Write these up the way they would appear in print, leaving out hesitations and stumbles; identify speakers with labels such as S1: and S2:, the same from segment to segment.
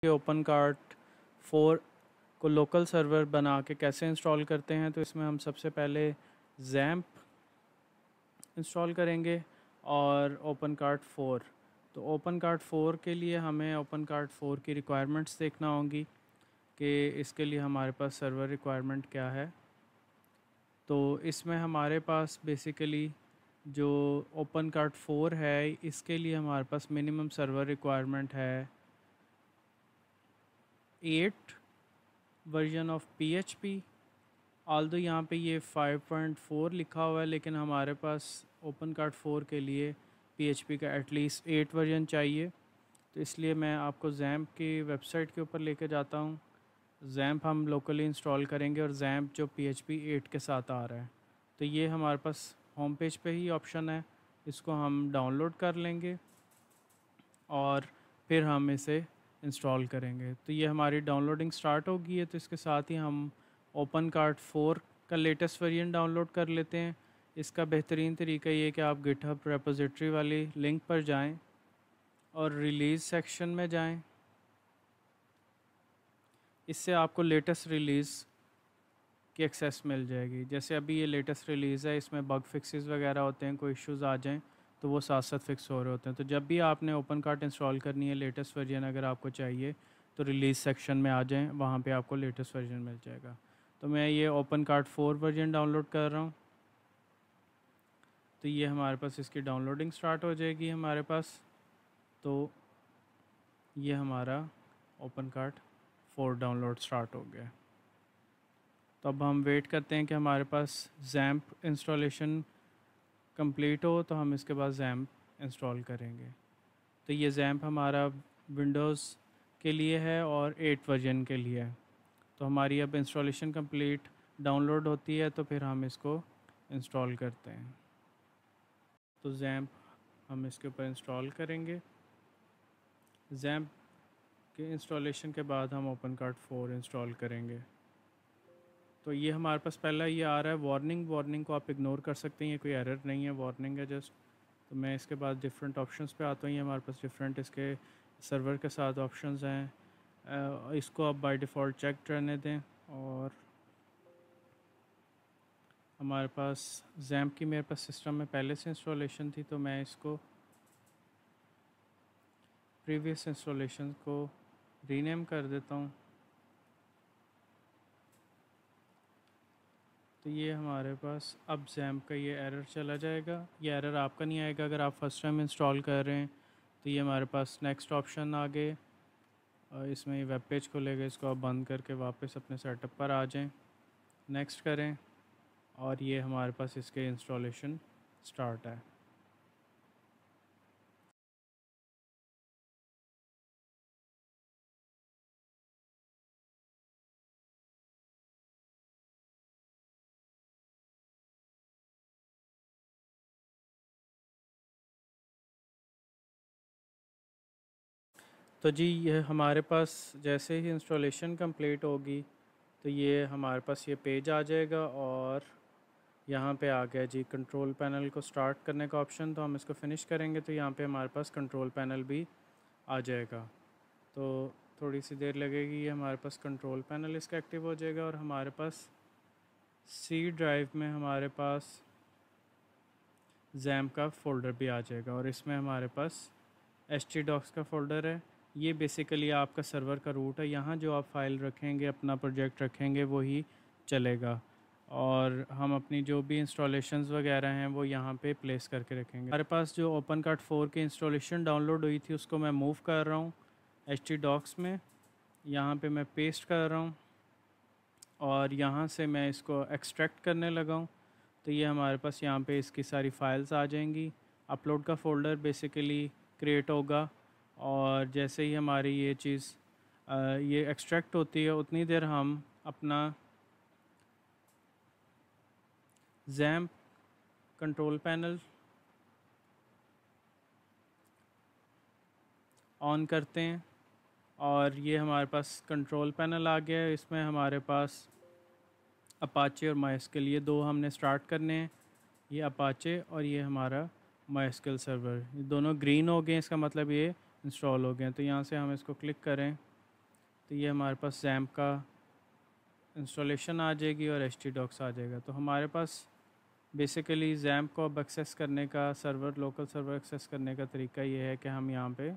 S1: कि open cart 4 को local server बना के कैसे इंस्टॉल करते हैं। तो इसमें हम सबसे पहले जैम्प इंस्टॉल करेंगे और ओपन कार्ट 4। तो ओपन कार्ट 4 के लिए हमें ओपन कार्ट 4 की रिक्वायरमेंट्स देखना होगी कि इसके लिए हमारे पास सर्वर रिक्वायरमेंट क्या है। तो इसमें हमारे पास बेसिकली जो ओपन कार्ट 4 है इसके लिए हमारे पास मिनिमम सर्वर रिक्वायरमेंट है 8 वर्जन ऑफ PHP। ऑल्दो यहाँ पे ये 5.4 लिखा हुआ है, लेकिन हमारे पास ओपन कार्ट 4 के लिए PHP का एटलीस्ट 8 वर्जन चाहिए। तो इसलिए मैं आपको जैम्प की वेबसाइट के ऊपर लेके जाता हूँ। जैम्प हम लोकली इंस्टॉल करेंगे और जैम्प जो PHP 8 के साथ आ रहा है। तो ये हमारे पास होम पेज पे ही ऑप्शन है, इसको हम डाउनलोड कर लेंगे और फिर हम इसे इंस्टॉल करेंगे। तो ये हमारी डाउनलोडिंग स्टार्ट हो गई है। तो इसके साथ ही हम ओपन कार्ट 4 का लेटेस्ट वर्जन डाउनलोड कर लेते हैं। इसका बेहतरीन तरीका ये है कि आप गिटहब रेपोजिटरी वाली लिंक पर जाएं और रिलीज़ सेक्शन में जाएं। इससे आपको लेटेस्ट रिलीज़ की एक्सेस मिल जाएगी। जैसे अभी ये लेटेस्ट रिलीज़ है, इसमें बग फिक्सेस वगैरह होते हैं, कोई इश्यूज़ आ जाएं तो वो साथ साथ फिक्स हो रहे होते हैं। तो जब भी आपने ओपन कार्ट इंस्टॉल करनी है, लेटेस्ट वर्जन अगर आपको चाहिए तो रिलीज़ सेक्शन में आ जाएं, वहाँ पे आपको लेटेस्ट वर्जन मिल जाएगा। तो मैं ये ओपन कार्ट 4 वर्जन डाउनलोड कर रहा हूँ। तो ये हमारे पास इसकी डाउनलोडिंग स्टार्ट हो जाएगी हमारे पास। तो ये हमारा ओपन कार्ट 4 डाउनलोड स्टार्ट हो गया। तो अब हम वेट करते हैं कि हमारे पास जैम्प इंस्टॉलेशन कंप्लीट हो, तो हम इसके बाद जैम्प इंस्टॉल करेंगे। तो ये जैम्प हमारा विंडोज़ के लिए है और 8 वर्जन के लिए है। तो हमारी अब इंस्टॉलेशन कंप्लीट डाउनलोड होती है, तो फिर हम इसको इंस्टॉल करते हैं। तो जैम्प हम इसके ऊपर इंस्टॉल करेंगे। जैम्प के इंस्टॉलेशन के बाद हम ओपन कार्ट 4 इंस्टॉल करेंगे। तो ये हमारे पास पहला ये आ रहा है वार्निंग को आप इग्नोर कर सकते हैं, ये कोई एरर नहीं है, वार्निंग है जस्ट। तो मैं इसके बाद डिफरेंट ऑप्शंस पे आता हूँ। ये हमारे पास डिफरेंट इसके सर्वर के साथ ऑप्शंस हैं। इसको आप बाय डिफ़ॉल्ट चेक रहने दें। और हमारे पास जैम्प की मेरे पास सिस्टम में पहले से इंस्टॉलेशन थी, तो मैं इसको प्रीवियस इंस्टॉलेशन को रीनेम कर देता हूँ। तो ये हमारे पास अब जैम्प का ये एरर चला जाएगा। ये एरर आपका नहीं आएगा अगर आप फर्स्ट टाइम इंस्टॉल कर रहे हैं। तो ये हमारे पास नेक्स्ट ऑप्शन आ गए। इसमें ये वेब पेज खुलेगा, इसको आप बंद करके वापस अपने सेटअप पर आ जाएं, नेक्स्ट करें और ये हमारे पास इसके इंस्टॉलेशन स्टार्ट है। तो जी ये हमारे पास जैसे ही इंस्टॉलेशन कंप्लीट होगी तो ये हमारे पास ये पेज आ जाएगा और यहाँ पे आ गया जी कंट्रोल पैनल को स्टार्ट करने का ऑप्शन। तो हम इसको फिनिश करेंगे तो यहाँ पे हमारे पास कंट्रोल पैनल भी आ जाएगा। तो थोड़ी सी देर लगेगी, ये हमारे पास कंट्रोल पैनल इसका एक्टिव हो जाएगा और हमारे पास सी ड्राइव में हमारे पास जैम का फ़ोल्डर भी आ जाएगा और इसमें हमारे पास htdocs का फ़ोल्डर है। ये बेसिकली आपका सर्वर का रूट है, यहाँ जो आप फाइल रखेंगे, अपना प्रोजेक्ट रखेंगे वही चलेगा और हम अपनी जो भी इंस्टॉलेशंस वगैरह हैं वो यहाँ पे प्लेस करके रखेंगे। हमारे पास जो ओपन कार्ट 4 की इंस्टॉलेशन डाउनलोड हुई थी उसको मैं मूव कर रहा हूँ htdocs में। यहाँ पे मैं पेस्ट कर रहा हूँ और यहाँ से मैं इसको एक्सट्रैक्ट करने लगा हूँ। तो ये हमारे पास यहाँ पे इसकी सारी फाइल्स आ जाएंगी। अपलोड का फ़ोल्डर बेसिकली क्रिएट होगा और जैसे ही हमारी ये चीज़ ये एक्सट्रैक्ट होती है उतनी देर हम अपना जैम्प कंट्रोल पैनल ऑन करते हैं और ये हमारे पास कंट्रोल पैनल आ गया है। इसमें हमारे पास अपाचे और माइस्किल ये दो हमने स्टार्ट करने हैं। ये अपाचे और ये हमारा माइस्किल सर्वर, ये दोनों ग्रीन हो गए, इसका मतलब ये इंस्टॉल हो गए। तो यहाँ से हम इसको क्लिक करें तो ये हमारे पास जैम्प का इंस्टॉलेशन आ जाएगी और htdocs आ जाएगा। तो हमारे पास बेसिकली जैम्प को अब एक्सेस करने का, सर्वर लोकल सर्वर एक्सेस करने का तरीका ये है कि हम यहाँ पे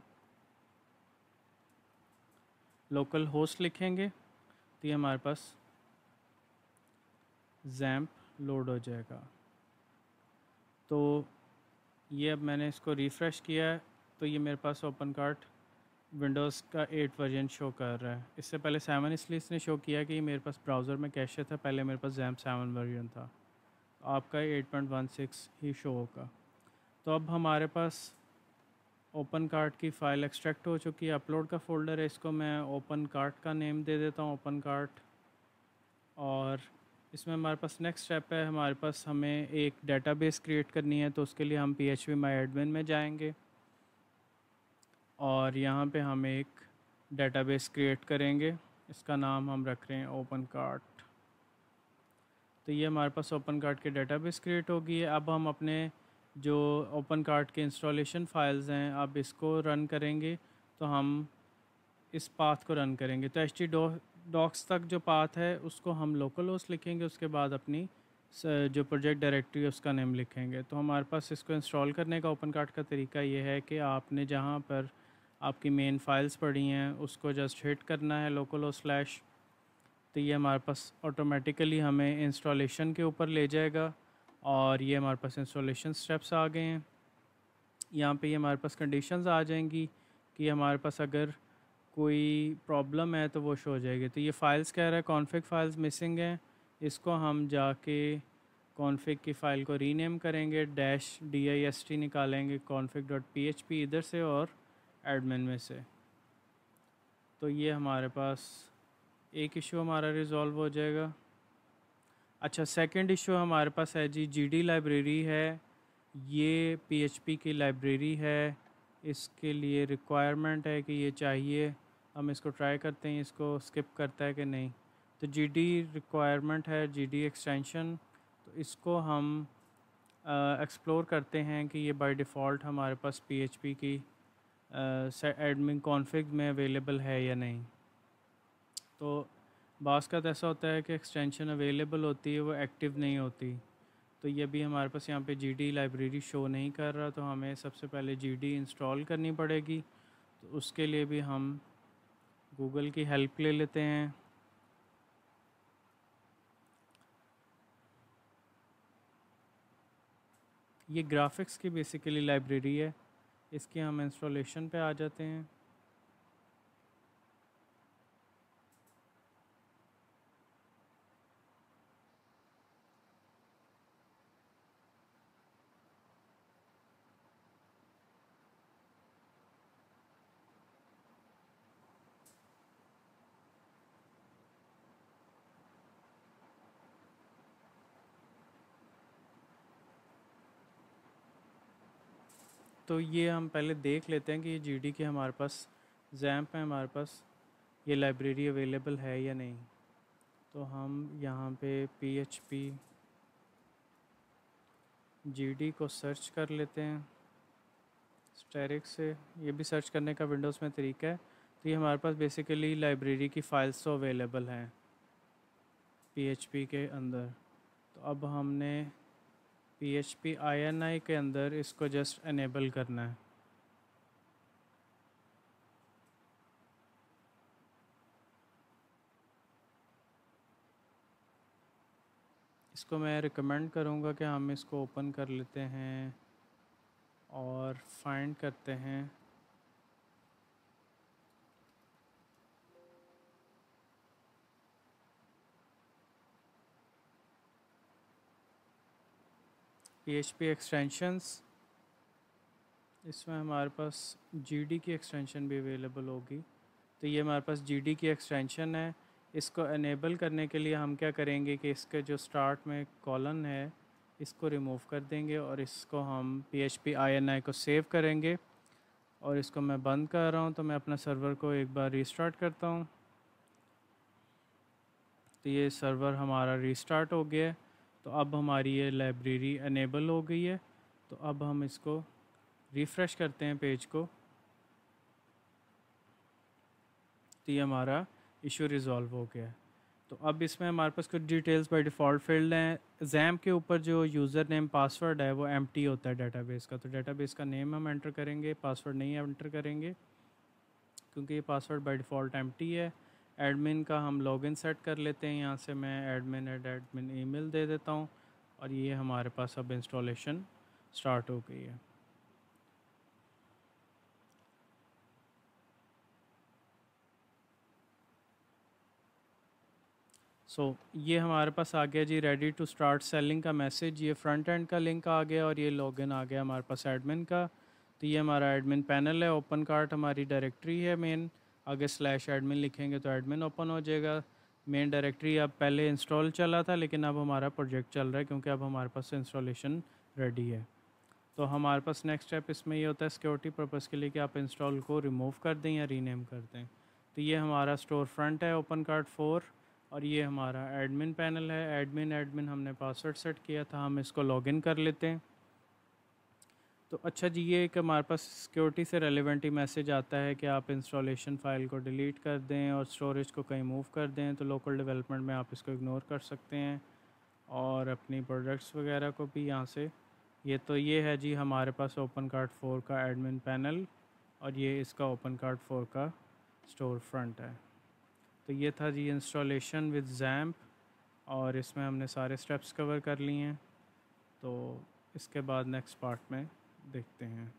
S1: लोकल होस्ट लिखेंगे तो ये हमारे पास जैम्प लोड हो जाएगा। तो ये अब मैंने इसको रिफ़्रेश किया है तो ये मेरे पास ओपन कार्ट विंडोज़ का 8 वर्जन शो कर रहा है। इससे पहले 7 इसलिए इसने शो किया कि मेरे पास ब्राउज़र में कैशे था, पहले मेरे पास जैम्प 7 वर्जन था। तो आपका 8.16 ही शो होगा। तो अब हमारे पास ओपन कार्ट की फ़ाइल एक्सट्रैक्ट हो चुकी है, अपलोड का फ़ोल्डर है, इसको मैं ओपन कार्ट का नेम दे देता हूँ, ओपन कार्ट। और इसमें हमारे पास नेक्स्ट स्टेप है, हमारे पास हमें एक डेटाबेस क्रिएट करनी है। तो उसके लिए हम php-myadmin में जाएंगे और यहाँ पे हम एक डेटाबेस क्रिएट करेंगे। इसका नाम हम रख रहे हैं ओपन कार्ट। तो ये हमारे पास ओपन कार्ट की डेटाबेस क्रिएट होगी है। अब हम अपने जो ओपन कार्ट के इंस्टॉलेशन फाइल्स हैं, अब इसको रन करेंगे। तो हम इस पाथ को रन करेंगे। तो htdocs तक जो पाथ है उसको हम लोकल होस्ट लिखेंगे, उसके बाद अपनी जो प्रोजेक्ट डायरेक्टरी है उसका नेम लिखेंगे। तो हमारे पास इसको इंस्टॉल करने का ओपन कार्ट का तरीका ये है कि आपने जहाँ पर आपकी मेन फाइल्स पड़ी हैं उसको जस्ट हिट करना है लोकल होस्ट स्लैश। तो ये हमारे पास ऑटोमेटिकली हमें इंस्टॉलेशन के ऊपर ले जाएगा और ये हमारे पास इंस्टॉलेशन स्टेप्स आ गए हैं। यहाँ पे ये हमारे पास कंडीशंस आ जाएंगी कि हमारे पास अगर कोई प्रॉब्लम है तो वो शो हो जाएगी। तो ये फाइल्स कह रहा है कॉन्फ़िग फाइल्स मिसिंग हैं, इसको हम जाके कॉन्फ़िग की फ़ाइल को रीनेम करेंगे, -dist निकालेंगे config.php इधर से और एडमिन में से। तो ये हमारे पास एक इशू हमारा रिज़ॉल्व हो जाएगा। अच्छा, सेकंड इशू हमारे पास है जी, GD लाइब्रेरी है, ये PHP की लाइब्रेरी है, इसके लिए रिक्वायरमेंट है कि ये चाहिए। हम इसको ट्राई करते हैं, इसको स्किप करता है कि नहीं। तो GD रिक्वायरमेंट है, GD एक्सटेंशन। तो इसको हम एक्सप्लोर करते हैं कि ये बाय डिफ़ॉल्ट हमारे पास PHP की एडमिन कॉन्फ़िग में अवेलेबल है या नहीं। तो बाज़ का ऐसा होता है कि एक्सटेंशन अवेलेबल होती है, वो एक्टिव नहीं होती। तो ये भी हमारे पास यहाँ पे GD लाइब्रेरी शो नहीं कर रहा, तो हमें सबसे पहले GD इंस्टॉल करनी पड़ेगी। तो उसके लिए भी हम गूगल की हेल्प ले लेते हैं। ये ग्राफिक्स की बेसिकली लाइब्रेरी है, इसके हम इंस्टॉलेशन पे आ जाते हैं। तो ये हम पहले देख लेते हैं कि ये GD के हमारे पास जैम्प है, हमारे पास ये लाइब्रेरी अवेलेबल है या नहीं। तो हम यहाँ पे PHP GD को सर्च कर लेते हैं स्टैरिक से। ये भी सर्च करने का विंडोज़ में तरीका है। तो ये हमारे पास बेसिकली लाइब्रेरी की फ़ाइल्स तो अवेलेबल हैं PHP के अंदर। तो अब हमने PHP-ini के अंदर इसको जस्ट इनेबल करना है। इसको मैं रिकमेंड करूँगा कि हम इसको ओपन कर लेते हैं और फाइंड करते हैं PHP एक्सटेंशंस। इसमें हमारे पास GD की एक्सटेंशन भी अवेलेबल होगी। तो ये हमारे पास GD की एक्सटेंशन है। इसको इनेबल करने के लिए हम क्या करेंगे कि इसके जो स्टार्ट में कॉलन है इसको रिमूव कर देंगे और इसको हम PHP-ini को सेव करेंगे। और इसको मैं बंद कर रहा हूँ, तो मैं अपना सर्वर को एक बार रीस्टार्ट करता हूँ। तो ये सर्वर हमारा रीस्टार्ट हो गया है। तो अब हमारी ये लाइब्रेरी इनेबल हो गई है। तो अब हम इसको रिफ़्रेश करते हैं पेज को। तो ये हमारा इशू रिज़ॉल्व हो गया है। तो अब इसमें हमारे पास कुछ डिटेल्स बाय डिफ़ॉल्ट फील्ड हैं। XAMPP के ऊपर जो यूज़र नेम पासवर्ड है वो एम्प्टी होता है डेटाबेस का, तो डेटाबेस का नेम हम एंटर करेंगे, पासवर्ड नहीं एंटर करेंगे क्योंकि ये पासवर्ड बाय डिफ़ॉल्ट एम्प्टी है। एडमिन का हम लॉगिन सेट कर लेते हैं, यहाँ से मैं admin ईमेल दे देता हूँ और ये हमारे पास अब इंस्टॉलेशन स्टार्ट हो गई है। ये हमारे पास आ गया जी रेडी टू स्टार्ट सेलिंग का मैसेज। ये फ्रंट एंड का लिंक आ गया और ये लॉगिन आ गया हमारे पास एडमिन का। तो ये हमारा एडमिन पैनल है, ओपन कार्ट हमारी डायरेक्टरी है मेन, आगे स्लैश एडमिन लिखेंगे तो एडमिन ओपन हो जाएगा। मेन डायरेक्टरी अब पहले इंस्टॉल चला था लेकिन अब हमारा प्रोजेक्ट चल रहा है क्योंकि अब हमारे पास इंस्टॉलेशन रेडी है। तो हमारे पास नेक्स्ट स्टेप इसमें ये होता है सिक्योरिटी पर्पज़ के लिए कि आप इंस्टॉल को रिमूव कर दें या रीनेम कर दें। तो ये हमारा स्टोर फ्रंट है ओपन कार्ट 4 और ये हमारा एडमिन पैनल है। एडमिन हमने पासवर्ड सेट किया था, हम इसको लॉगिन कर लेते हैं। तो अच्छा जी, ये एक हमारे पास सिक्योरिटी से रेलिवेंट ही मैसेज आता है कि आप इंस्टॉलेशन फ़ाइल को डिलीट कर दें और स्टोरेज को कहीं मूव कर दें, तो लोकल डेवलपमेंट में आप इसको इग्नोर कर सकते हैं और अपनी प्रोडक्ट्स वगैरह को भी यहाँ से। ये है जी हमारे पास ओपन कार्ट 4 का एडमिन पैनल और ये इसका ओपन कार्ट 4 का स्टोर फ्रंट है। तो ये था जी इंस्टॉलेशन विद XAMPP और इसमें हमने सारे स्टेप्स कवर कर लिए हैं। तो इसके बाद नेक्स्ट पार्ट में देखते हैं।